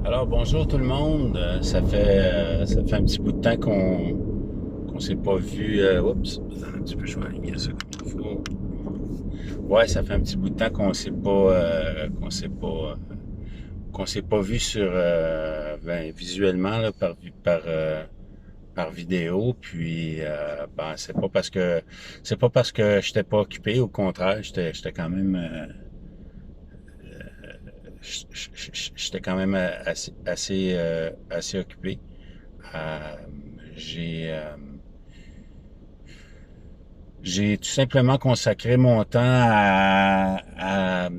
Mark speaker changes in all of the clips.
Speaker 1: Alors bonjour tout le monde. Ça fait un petit bout de temps qu'on s'est pas vu. Oups, attends un petit peu, je vais aligner ça comme il faut. Ouais, ça fait un petit bout de temps qu'on s'est pas vu sur visuellement là, par vidéo. Puis ben c'est pas parce que j'étais pas occupé. Au contraire, j'étais quand même j'étais quand même assez occupé. Euh, j'ai euh, j'ai tout simplement consacré mon temps à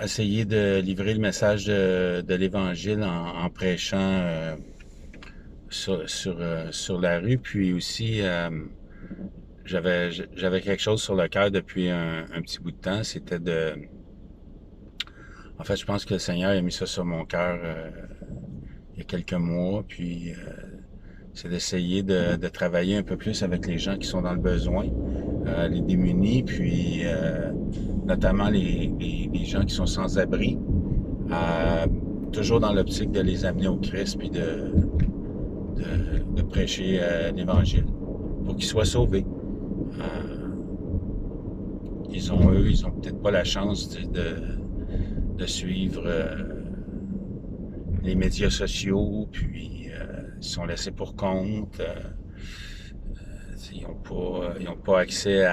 Speaker 1: essayer de livrer le message de l'Évangile en prêchant sur la rue. Puis aussi, j'avais quelque chose sur le cœur depuis un petit bout de temps. En fait, je pense que le Seigneur a mis ça sur mon cœur il y a quelques mois. Puis c'est d'essayer de travailler un peu plus avec les gens qui sont dans le besoin, les démunis, puis notamment les gens qui sont sans abri, euh, toujours dans l'optique de les amener au Christ, puis de prêcher l'Évangile pour qu'ils soient sauvés. Euh, ils ont peut-être pas la chance de suivre les médias sociaux, puis ils sont laissés pour compte. Ils ont pas accès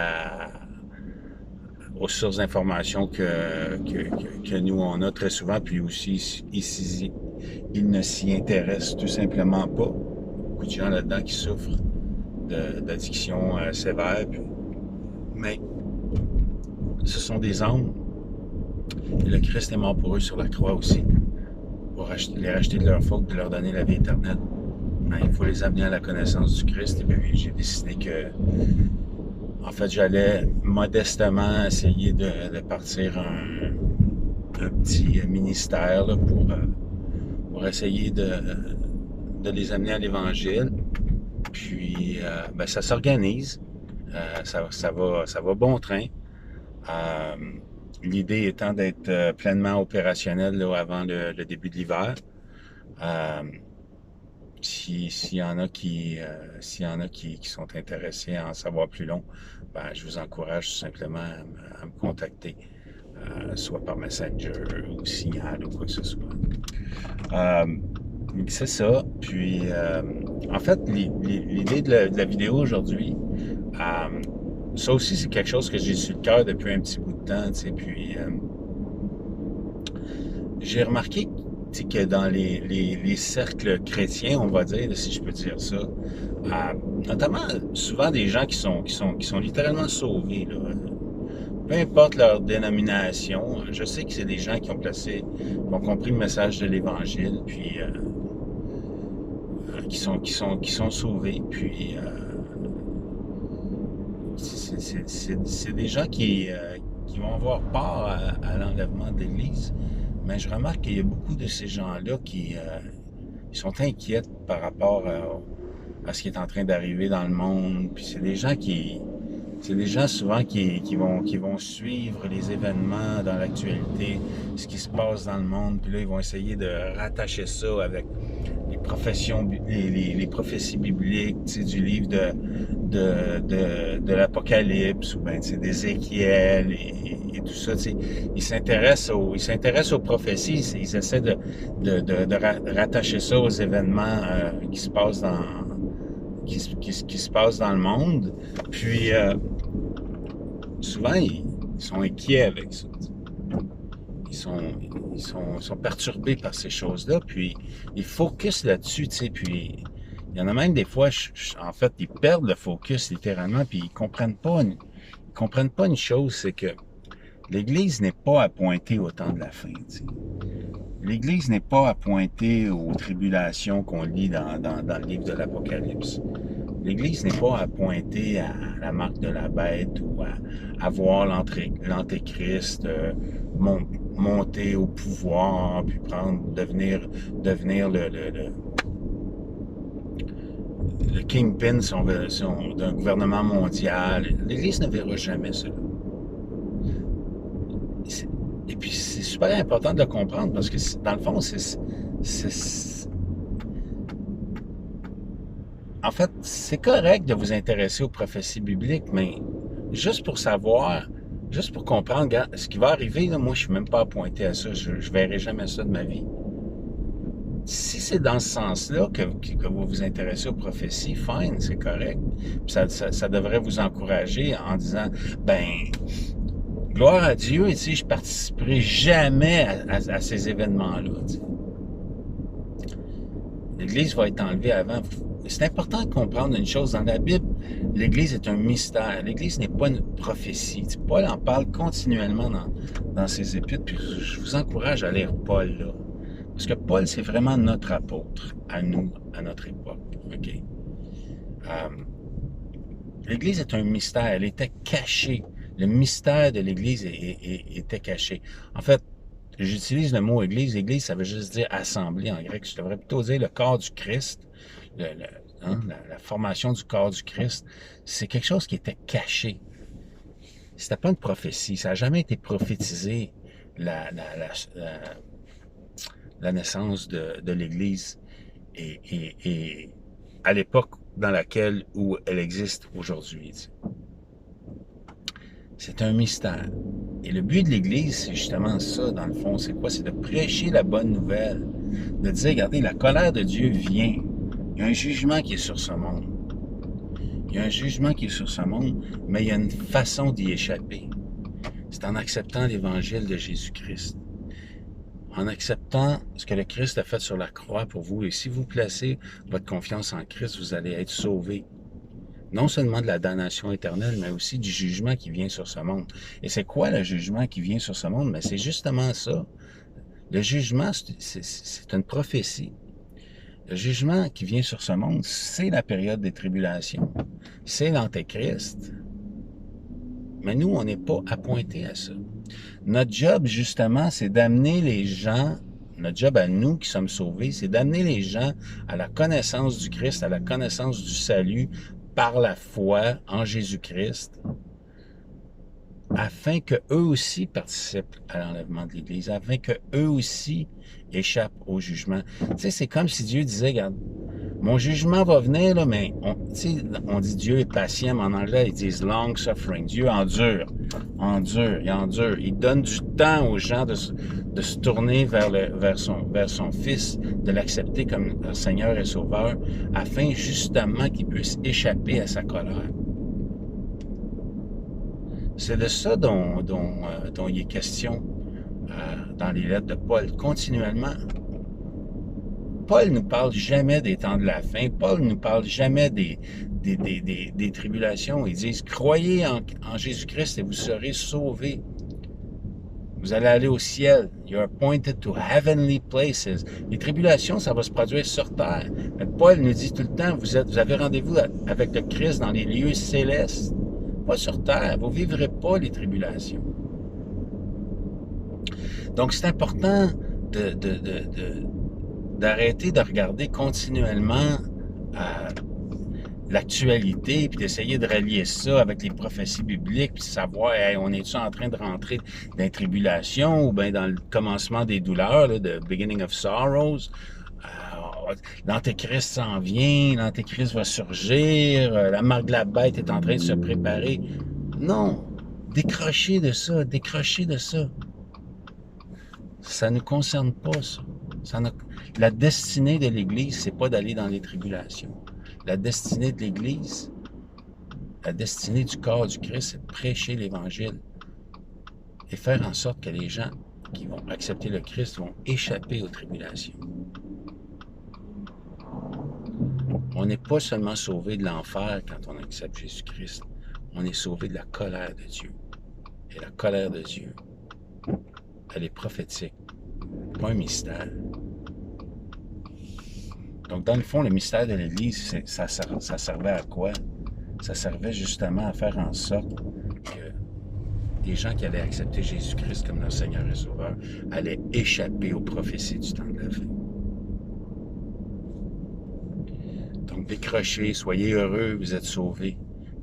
Speaker 1: aux sources d'informations que nous, on a très souvent. Puis aussi, ici, ils ne s'y intéressent tout simplement pas. Beaucoup de gens là-dedans qui souffrent d'addiction sévère. Mais ce sont des âmes. Et le Christ est mort pour eux sur la croix aussi, pour les racheter de leurs fautes, de leur donner la vie éternelle. Ben, il faut les amener à la connaissance du Christ. Et puis j'ai décidé que en fait, j'allais modestement essayer de partir un petit ministère là, pour essayer de les amener à l'Évangile. Puis, ben, ça s'organise. Ça va bon train. Euh, L'idée étant d'être pleinement opérationnel là, avant le début de l'hiver. Euh, S'il y en a qui sont intéressés à en savoir plus long, ben, je vous encourage tout simplement à me contacter, soit par Messenger ou Signal ou quoi que ce soit. Euh, c'est ça. Puis, en fait, l'idée de la vidéo aujourd'hui, euh, ça aussi, c'est quelque chose que j'ai sur le cœur depuis un petit bout de temps, tu sais. Puis, j'ai remarqué que dans les cercles chrétiens, on va dire, si je peux dire ça, notamment souvent des gens qui sont littéralement sauvés, là, peu importe leur dénomination, je sais que c'est des gens qui ont compris le message de l'Évangile, puis qui sont sauvés, puis c'est des gens qui vont avoir peur à l'enlèvement de l'Église. Mais je remarque qu'il y a beaucoup de ces gens-là qui sont inquiets par rapport à ce qui est en train d'arriver dans le monde. Puis c'est des gens souvent qui vont suivre les événements dans l'actualité, ce qui se passe dans le monde. Puis là, ils vont essayer de rattacher ça avec les professions, les prophéties bibliques, tu sais, du livre de l'Apocalypse ou ben, tu sais, d'Ézéchiel et tout ça. Tu sais. Ils s'intéressent aux prophéties. Ils essaient de rattacher ça aux événements qui se passent qui se passent dans le monde. Puis souvent, ils sont inquiets avec ça. Ils sont perturbés par ces choses-là, puis ils focus là-dessus, tu sais, puis il y en a même des fois, en fait, ils perdent le focus littéralement, puis ils comprennent pas une chose, c'est que l'Église n'est pas appointée au temps de la fin, tu sais. L'Église n'est pas appointée aux tribulations qu'on lit dans le livre de l'Apocalypse. L'Église n'est pas appointée à la marque de la bête ou à voir l'antéchrist monter au pouvoir, puis devenir le kingpin d'un gouvernement mondial. L'Église ne verra jamais cela. Et puis super important de le comprendre parce que, dans le fond, en fait, c'est correct de vous intéresser aux prophéties bibliques, mais juste pour savoir, juste pour comprendre, regarde, ce qui va arriver, là, moi, je suis même pas appointé à ça. Je verrai jamais ça de ma vie. Si c'est dans ce sens-là que vous vous intéressez aux prophéties, fine, c'est correct. Puis ça devrait vous encourager en disant, ben, gloire à Dieu, tu sais, je participerai jamais à ces événements-là. Tu sais. L'Église va être enlevée avant. C'est important de comprendre une chose. Dans la Bible, l'Église est un mystère. L'Église n'est pas une prophétie. Tu sais, Paul en parle continuellement dans ses épîtres. Puis je vous encourage à lire Paul, là. Parce que Paul, c'est vraiment notre apôtre à nous, à notre époque. OK? L'Église est un mystère. Elle était cachée. Le mystère de l'Église était caché. En fait, j'utilise le mot Église. Église, ça veut juste dire assemblée en grec. Je devrais plutôt dire le corps du Christ. La formation du corps du Christ. C'est quelque chose qui était caché. C'était pas une prophétie. Ça n'a jamais été prophétisé, la naissance de l'Église et à l'époque dans laquelle où elle existe aujourd'hui. C'est un mystère. Et le but de l'Église, c'est justement ça, dans le fond. C'est quoi? C'est de prêcher la bonne nouvelle. De dire, regardez, la colère de Dieu vient. Il y a un jugement qui est sur ce monde. Il y a un jugement qui est sur ce monde, mais il y a une façon d'y échapper. C'est en acceptant l'Évangile de Jésus-Christ. En acceptant ce que le Christ a fait sur la croix pour vous. Et si vous placez votre confiance en Christ, vous allez être sauvés. Non seulement de la damnation éternelle, mais aussi du jugement qui vient sur ce monde. Et c'est quoi le jugement qui vient sur ce monde? Mais c'est justement ça. Le jugement, c'est une prophétie. Le jugement qui vient sur ce monde, c'est la période des tribulations. C'est l'Antéchrist. Mais nous, on n'est pas appointés à ça. Notre job, justement, c'est d'amener les gens, notre job à nous qui sommes sauvés, c'est d'amener les gens à la connaissance du Christ, à la connaissance du salut par la foi en Jésus-Christ, afin qu'eux aussi participent à l'enlèvement de l'Église, afin qu'eux aussi échappent au jugement. Tu sais, c'est comme si Dieu disait, regarde, mon jugement va venir, là, mais on dit Dieu est patient, mais en anglais, ils disent long suffering. Dieu endure, il endure. Il donne du temps aux gens de se tourner vers son Fils, de l'accepter comme Seigneur et Sauveur, afin justement qu'il puisse échapper à sa colère. C'est de ça dont il est question dans les lettres de Paul, continuellement. Paul ne nous parle jamais des temps de la fin. Paul ne nous parle jamais des tribulations. Ils disent, croyez en Jésus-Christ et vous serez sauvés. Vous allez aller au ciel. You're appointed to heavenly places. Les tribulations, ça va se produire sur terre. Mais Paul nous dit tout le temps, vous avez rendez-vous avec le Christ dans les lieux célestes. Pas sur terre. Vous ne vivrez pas les tribulations. Donc, c'est important d'arrêter de regarder continuellement l'actualité, puis d'essayer de relier ça avec les prophéties bibliques, puis de savoir, hey, on est-tu en train de rentrer dans les tribulations ou bien dans le commencement des douleurs, là, the beginning of sorrows. L'Antéchrist s'en vient, l'Antéchrist va surgir, la marque de la bête est en train de se préparer. Non, décrochez de ça, décrochez de ça. Ça ne nous concerne pas, ça. La destinée de l'Église, c'est pas d'aller dans les tribulations. La destinée de l'Église, la destinée du corps du Christ, c'est de prêcher l'Évangile et faire en sorte que les gens qui vont accepter le Christ vont échapper aux tribulations. On n'est pas seulement sauvé de l'enfer quand on accepte Jésus-Christ. On est sauvé de la colère de Dieu. Et la colère de Dieu, elle est prophétique, pas un mystère. Donc, dans le fond, le mystère de l'Église, ça servait à quoi? Ça servait justement à faire en sorte que les gens qui allaient accepter Jésus-Christ comme leur Seigneur et Sauveur allaient échapper aux prophéties du temps de la fin. Donc, décrochez, soyez heureux, vous êtes sauvés.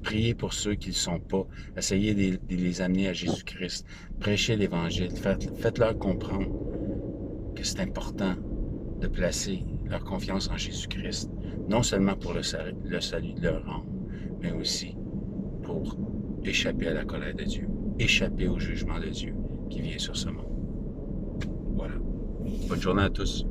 Speaker 1: Priez pour ceux qui ne le sont pas. Essayez de les amener à Jésus-Christ. Prêchez l'Évangile. Faites-leur comprendre que c'est important de placer leur confiance en Jésus-Christ. Non seulement pour le salut de leur âme, mais aussi pour échapper à la colère de Dieu, échapper au jugement de Dieu qui vient sur ce monde. Voilà. Bonne journée à tous.